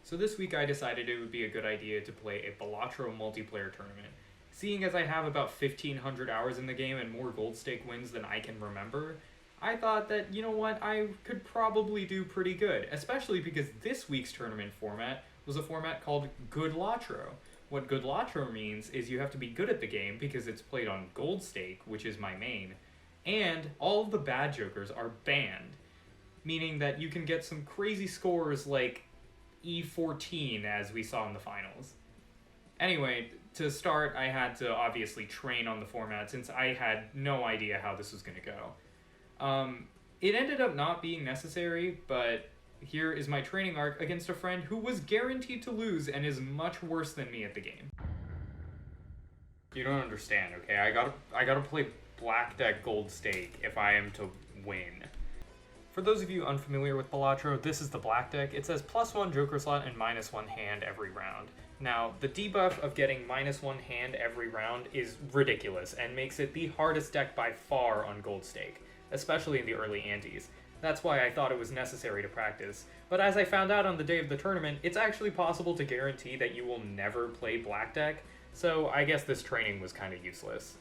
So this week I decided it would be a good idea to play a Balatro multiplayer tournament. Seeing as I have about 1,500 hours in the game and more gold stake wins than I can remember, I thought that, you know what, I could probably do pretty good, especially because this week's tournament format was a format called Good Latro. What Good Latro means is you have to be good at the game because it's played on gold stake, which is my main, and all of the bad jokers are banned, meaning that you can get some crazy scores like E14 as we saw in the finals. Anyway, to start, I had to obviously train on the format since I had no idea how this was going to go. It ended up not being necessary, but here is my training arc against a friend who was guaranteed to lose and is much worse than me at the game. You don't understand, okay? I gotta play black deck gold stake if I am to win. For those of you unfamiliar with Balatro, this is the black deck. It says +1 joker slot and -1 hand every round. Now, the debuff of getting -1 hand every round is ridiculous and makes it the hardest deck by far on gold stake, especially in the early antes. That's why I thought it was necessary to practice. But as I found out on the day of the tournament, it's actually possible to guarantee that you will never play black deck, so I guess this training was kind of useless.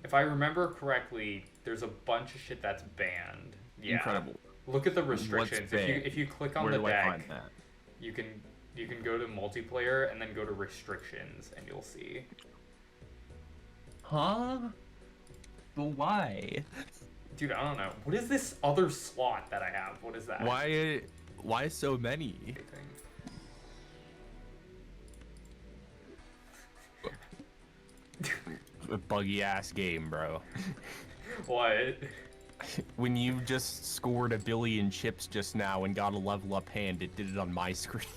If I remember correctly, there's a bunch of shit that's banned. Yeah. Incredible. Look at the restrictions. If you click on the deck, find that? you can go to multiplayer and then go to restrictions, and you'll see. Huh? But why? Dude, I don't know. What is this other slot that I have? What is that? Why so many? A buggy ass game, bro. What? When you just scored 1 billion chips just now and got a level up hand, it did it on my screen.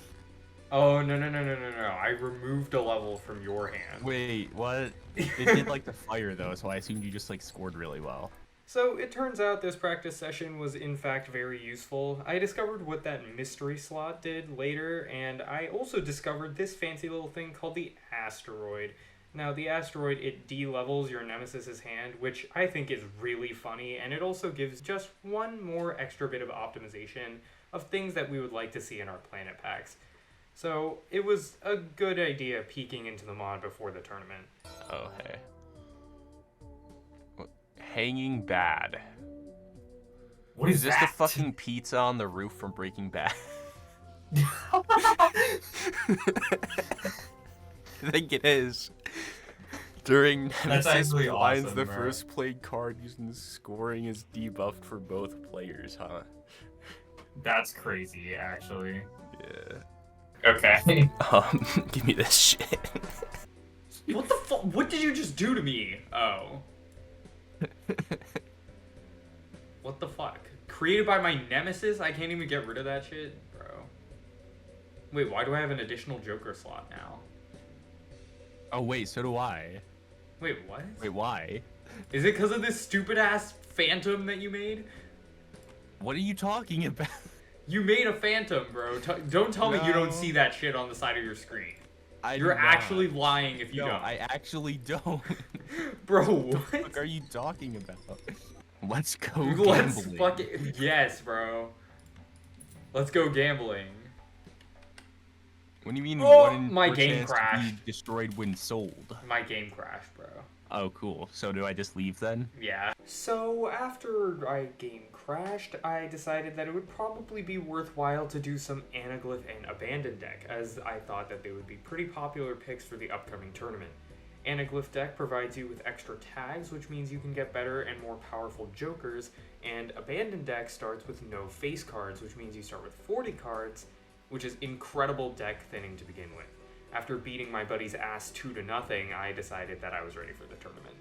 Oh, no. I removed a level from your hand. Wait, what? It did like the fire though, so I assumed you just like scored really well. So it turns out this practice session was in fact very useful. I discovered what that mystery slot did later, and I also discovered this fancy little thing called the asteroid. Now, the asteroid, it de-levels your nemesis's hand, which I think is really funny, and it also gives just one more extra bit of optimization of things that we would like to see in our planet packs. So it was a good idea peeking into the mod before the tournament. Oh, hey. Hanging Bad. What is this that? the fucking pizza on the roof from Breaking Bad? I think it is. During Nemesis finds awesome, the bro. first played card using scoring is debuffed for both players, huh? That's crazy, actually. Yeah. Okay. Give me this shit. What the fuck? What did you just do to me? Oh. What the fuck? Created by my nemesis? I can't even get rid of that shit? Bro. Wait, why do I have an additional joker slot now? Oh wait, so do I. Wait, what? Wait, why? Is it because of this stupid ass phantom that you made? What are you talking about? You made a phantom, bro. Don't tell me you don't see that shit on the side of your screen. You're actually lying if you don't. I actually don't. Bro, What what? the fuck are you talking about? Let's go Let's gambling. fucking... Yes, bro. Let's go gambling. What do you mean? Oh, one in my four game chance to crashed. be destroyed when sold. My game crashed, bro. Oh, cool. So do I just leave then? Yeah. So after my game crashed, I decided that it would probably be worthwhile to do some Anaglyph and Abandoned deck, as I thought that they would be pretty popular picks for the upcoming tournament. Anaglyph deck provides you with extra tags, which means you can get better and more powerful jokers, and Abandoned deck starts with no face cards, which means you start with 40 cards, which is incredible deck thinning to begin with. After beating my buddy's ass 2-0, I decided that I was ready for the tournament.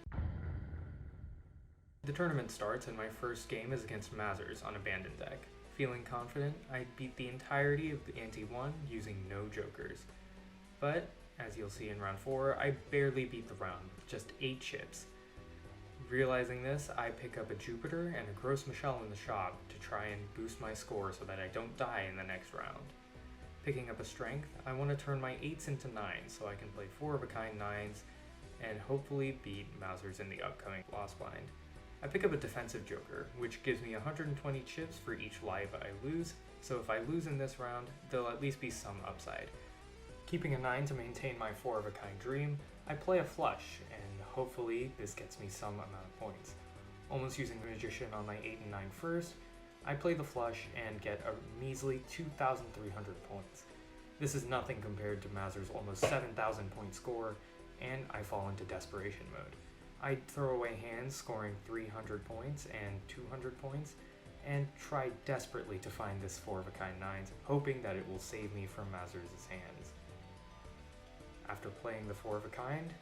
The tournament starts and my first game is against Mazers on Abandoned deck. Feeling confident, I beat the entirety of the ante 1 using no jokers. But, as you'll see in round 4, I barely beat the round with just 8 chips. Realizing this, I pick up a Jupiter and a Gross Michelle in the shop to try and boost my score so that I don't die in the next round. Picking up a strength, I want to turn my 8s into 9s so I can play 4 of a kind 9s and hopefully beat Mausers in the upcoming Lost Bind. I pick up a defensive joker, which gives me 120 chips for each life I lose, so if I lose in this round, there'll at least be some upside. Keeping a 9 to maintain my 4 of a kind dream, I play a flush, and hopefully this gets me some amount of points. Almost using Magician on my 8 and 9 first, I play the flush and get a measly 2,300 points. This is nothing compared to Mazur's almost 7,000 point score, and I fall into desperation mode. I throw away hands scoring 300 points and 200 points, and try desperately to find this 4 of a kind 9s, hoping that it will save me from Mazur's hands. After playing the 4 of a kind,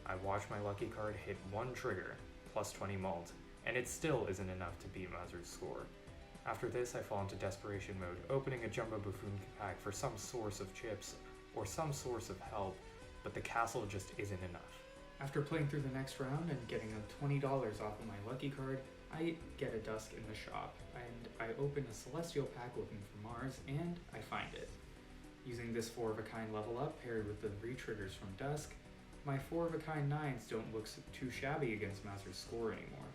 I watch my lucky card hit one trigger, plus 20 mult, and it still isn't enough to beat Mazur's score. After this, I fall into desperation mode, opening a Jumbo Buffoon pack for some source of chips or some source of help, but the castle just isn't enough. After playing through the next round and getting a $20 off of my lucky card, I get a Dusk in the shop, and I open a Celestial pack looking for Mars, and I find it. Using this 4 of a kind level up paired with the re-triggers from Dusk, my 4 of a kind 9s don't look too shabby against Mazur's score anymore.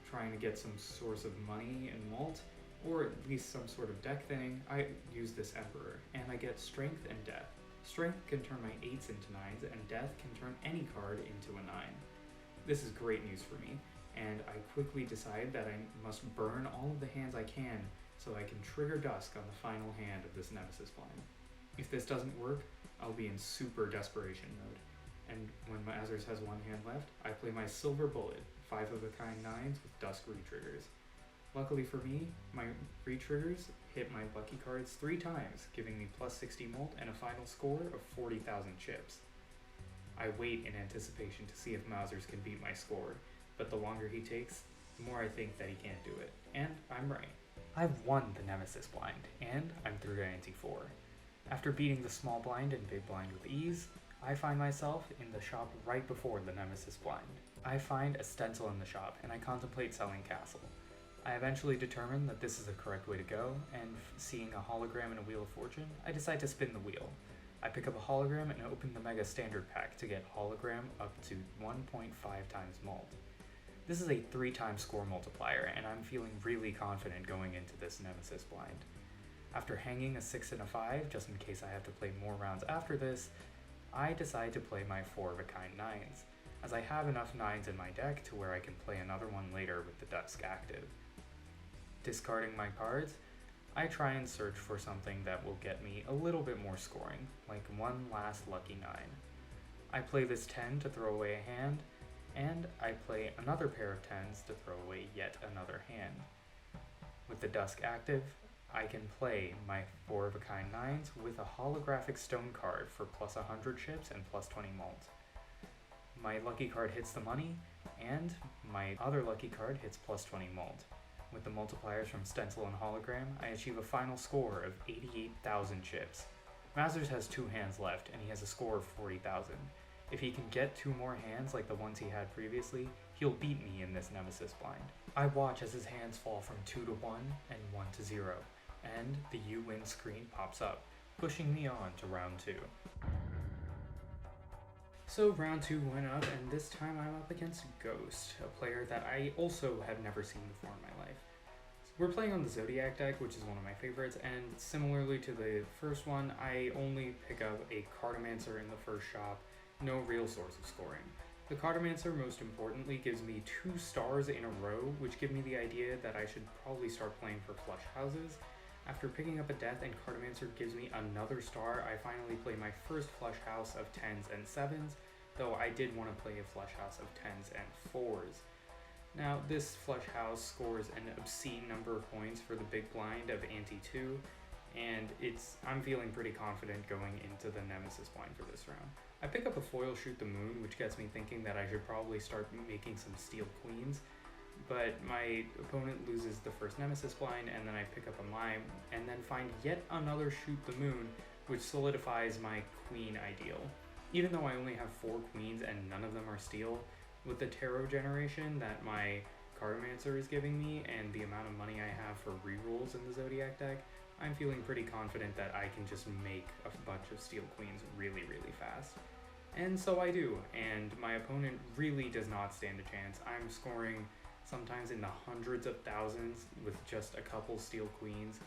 Trying to get some source of money and mult, or at least some sort of deck thing, I use this Emperor, and I get Strength and Death. Strength can turn my 8s into 9s, and Death can turn any card into a 9. This is great news for me, and I quickly decide that I must burn all of the hands I can so I can trigger Dusk on the final hand of this Nemesis blind. If this doesn't work, I'll be in super desperation mode, and when Mazur's has one hand left, I play my Silver Bullet, 5 of a kind 9s with Dusk re-triggers. Luckily for me, my re-triggers hit my lucky cards 3 times, giving me plus 60 mult and a final score of 40,000 chips. I wait in anticipation to see if Mazur's can beat my score, but the longer he takes, the more I think that he can't do it, and I'm right. I've won the Nemesis blind, and I'm through to ante 4. After beating the small blind and big blind with ease, I find myself in the shop right before the Nemesis blind. I find a stencil in the shop, and I contemplate selling Castle. I eventually determine that this is the correct way to go, and seeing a hologram in a Wheel of Fortune, I decide to spin the wheel. I pick up a hologram and open the Mega Standard Pack to get hologram up to 1.5 times mult. This is a 3-time score multiplier, and I'm feeling really confident going into this Nemesis blind. After hanging a 6 and a 5, just in case I have to play more rounds after this, I decide to play my 4 of a kind 9s, as I have enough 9s in my deck to where I can play another one later with the Dusk active. Discarding my cards, I try and search for something that will get me a little bit more scoring, like one last lucky 9. I play this 10 to throw away a hand, and I play another pair of 10s to throw away yet another hand. With the Dusk active, I can play my 4 of a kind 9s with a holographic stone card for plus 100 chips and plus 20 mult. My lucky card hits the money, and my other lucky card hits plus 20 mult. With the multipliers from Stencil and Hologram, I achieve a final score of 88,000 chips. Mazur's has 2 hands left, and he has a score of 40,000. If he can get 2 more hands like the ones he had previously, he'll beat me in this Nemesis blind. I watch as his hands fall from 2 to 1 and 1 to 0, and the You Win screen pops up, pushing me on to round 2. So round 2 went up, and this time I'm up against Ghost, a player that I also have never seen before in my life. We're playing on the Zodiac deck, which is one of my favorites, and similarly to the first one, I only pick up a Cartomancer in the first shop, no real source of scoring. The Cartomancer, most importantly, gives me 2 stars in a row, which give me the idea that I should probably start playing for flush houses. After picking up a Death and Cartomancer gives me another star, I finally play my first flush house of 10s and 7s, though I did want to play a flush house of 10s and 4s. Now, this flush house scores an obscene number of points for the big blind of ante 2, and I'm feeling pretty confident going into the Nemesis blind for this round. I pick up a foil Shoot the Moon, which gets me thinking that I should probably start making some steel queens, but my opponent loses the first Nemesis blind, and then I pick up a Mime, and then find yet another Shoot the Moon, which solidifies my queen ideal. Even though I only have 4 queens and none of them are steel, with the tarot generation that my Cartomancer is giving me and the amount of money I have for rerolls in the Zodiac deck, I'm feeling pretty confident that I can just make a bunch of steel queens really, really fast. And so I do, and my opponent really does not stand a chance. I'm scoring sometimes in the hundreds of thousands with just a couple steel queens,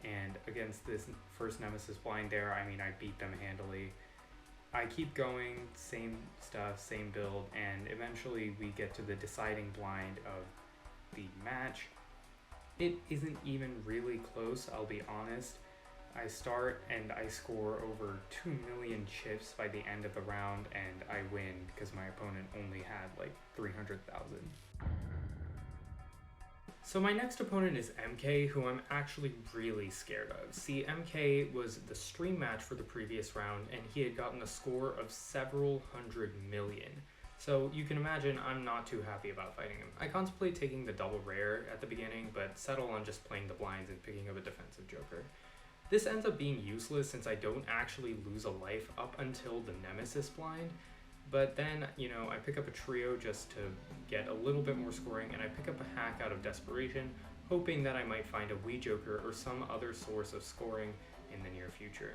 And against this first Nemesis blind there, I mean, I beat them handily. I keep going, same stuff, same build, and eventually we get to the deciding blind of the match. It isn't even really close, I'll be honest. I start and I score over 2 million chips by the end of the round, and I win because my opponent only had like 300,000. So my next opponent is MK, who I'm actually really scared of. See, MK was the stream match for the previous round, and he had gotten a score of several hundred million. So you can imagine I'm not too happy about fighting him. I contemplate taking the double rare at the beginning, but settle on just playing the blinds and picking up a defensive joker. This ends up being useless since I don't actually lose a life up until the Nemesis blind. But then, I pick up a trio just to get a little bit more scoring, and I pick up a hack out of desperation, hoping that I might find a Wii Joker or some other source of scoring in the near future.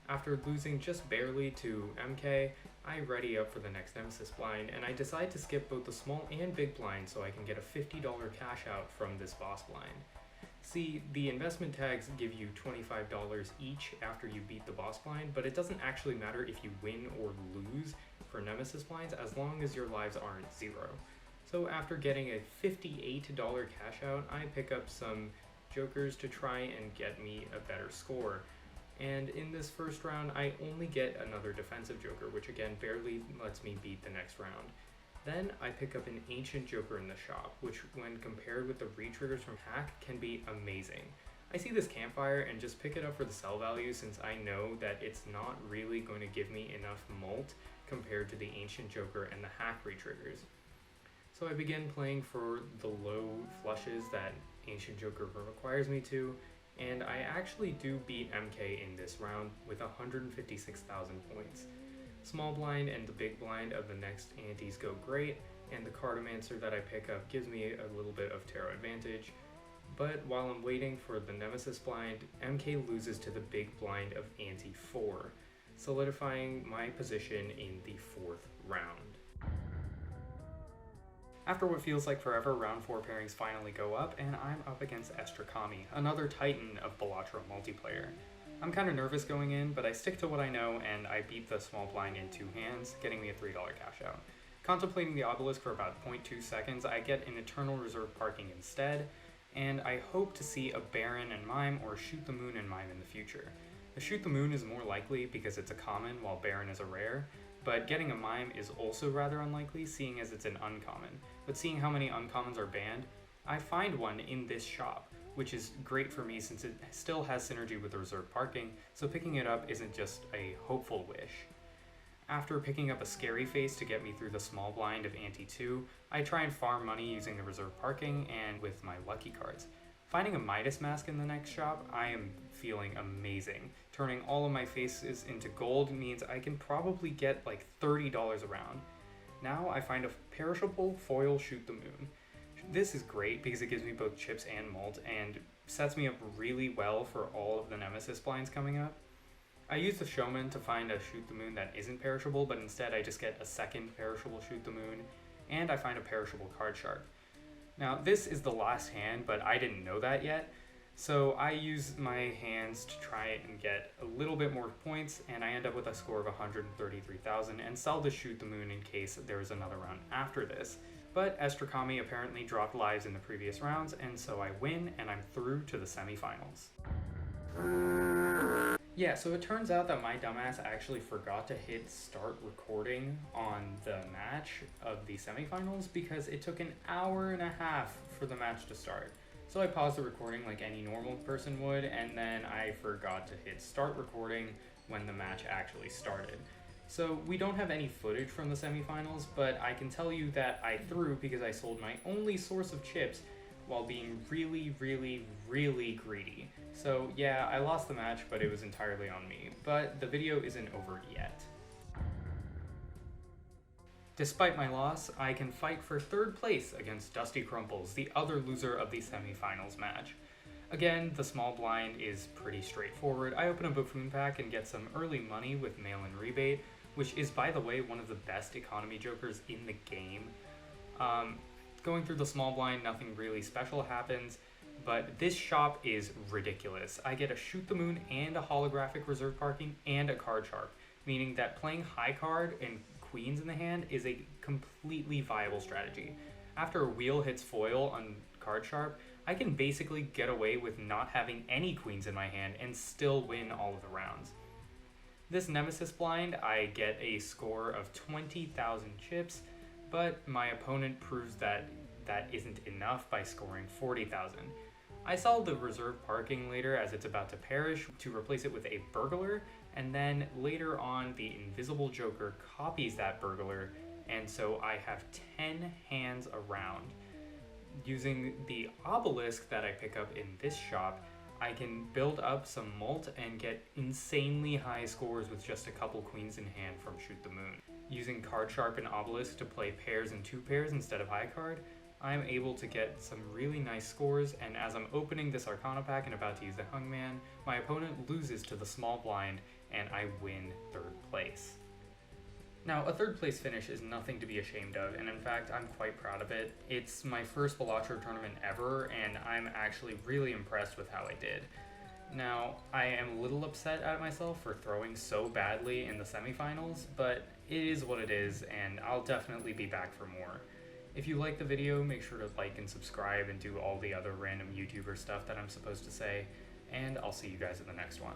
After losing just barely to MK, I ready up for the next Nemesis blind, and I decide to skip both the small and big blind so I can get a $50 cash out from this boss blind. See, the investment tags give you $25 each after you beat the boss blind, but it doesn't actually matter if you win or lose for Nemesis blinds as long as your lives aren't zero. So after getting a $58 cash out, I pick up some jokers to try and get me a better score. And in this first round, I only get another defensive joker, which again barely lets me beat the next round. Then I pick up an ancient joker in the shop, which when compared with the re-triggers from hack can be amazing. I see this campfire and just pick it up for the sell value since I know that it's not really going to give me enough mult compared to the ancient joker and the hack re-triggers. So I begin playing for the low flushes that ancient joker requires me to, and I actually do beat MK in this round with 156,000 points. Small blind and the big blind of the next antes go great, and the Cartomancer that I pick up gives me a little bit of tarot advantage. But while I'm waiting for the Nemesis blind, MK loses to the big blind of ante 4, solidifying my position in the 4th round. After what feels like forever, round 4 pairings finally go up, and I'm up against Estrakami, another titan of Balatro multiplayer. I'm kind of nervous going in, but I stick to what I know, and I beat the small blind in 2 hands, getting me a $3 cash out. Contemplating the obelisk for about 0.2 seconds, I get an eternal reserve parking instead, and I hope to see a Baron and Mime or Shoot the Moon and Mime in the future. The Shoot the Moon is more likely because it's a common, while Baron is a rare, but getting a Mime is also rather unlikely, seeing as it's an uncommon. But seeing how many uncommons are banned, I find one in this shop, which is great for me since it still has synergy with the reserve parking, so picking it up isn't just a hopeful wish. After picking up a Scary Face to get me through the small blind of ante 2, I try and farm money using the reserve parking and with my lucky cards. Finding a Midas Mask in the next shop, I am feeling amazing. Turning all of my faces into gold means I can probably get like $30 a round. Now I find a perishable foil Shoot the Moon. This is great because it gives me both chips and mult and sets me up really well for all of the Nemesis blinds coming up. I use the Showman to find a Shoot the Moon that isn't perishable, but instead I just get a second perishable Shoot the Moon, and I find a perishable Card Shark. Now this is the last hand, but I didn't know that yet, so I use my hands to try and get a little bit more points, and I end up with a score of 133,000 and sell the Shoot the Moon in case there is another round after this. But Estrakami apparently dropped lives in the previous rounds, and so I win, and I'm through to the semifinals. Yeah, so it turns out that my dumbass actually forgot to hit start recording on the match of the semifinals because it took an hour and a half for the match to start. So I paused the recording like any normal person would, and then I forgot to hit start recording when the match actually started. So we don't have any footage from the semifinals, but I can tell you that I threw because I sold my only source of chips while being really, really, really greedy. So yeah, I lost the match, but it was entirely on me. But the video isn't over yet. Despite my loss, I can fight for 3rd place against Dusty Crumples, the other loser of the semifinals match. Again, the small blind is pretty straightforward. I open a Buffoon pack and get some early money with mail-in rebate, which is, by the way, one of the best economy jokers in the game. Going through the small blind, nothing really special happens, But this shop is ridiculous. I get a Shoot the Moon and a holographic reserve parking and a card sharp, meaning that playing high card and queens in the hand is a completely viable strategy. After a wheel hits foil on card sharp, I can basically get away with not having any queens in my hand and still win all of the rounds. This Nemesis blind, I get a score of 20,000 chips, but my opponent proves that that isn't enough by scoring 40,000. I sell the reserve parking later as it's about to perish to replace it with a burglar, and then later on the invisible joker copies that burglar, and so I have 10 hands around. Using the obelisk that I pick up in this shop, I can build up some mult and get insanely high scores with just a couple queens in hand from Shoot the Moon. Using card sharp and obelisk to play pairs and 2 pairs instead of high card, I'm able to get some really nice scores, and as I'm opening this Arcana pack and about to use the Hangman, my opponent loses to the small blind and I win 3rd place. Now, a 3rd place finish is nothing to be ashamed of, and in fact, I'm quite proud of it. It's my first Balatro tournament ever, and I'm actually really impressed with how I did. Now, I am a little upset at myself for throwing so badly in the semifinals, but it is what it is, and I'll definitely be back for more. If you like the video, make sure to like and subscribe and do all the other random YouTuber stuff that I'm supposed to say, and I'll see you guys in the next one.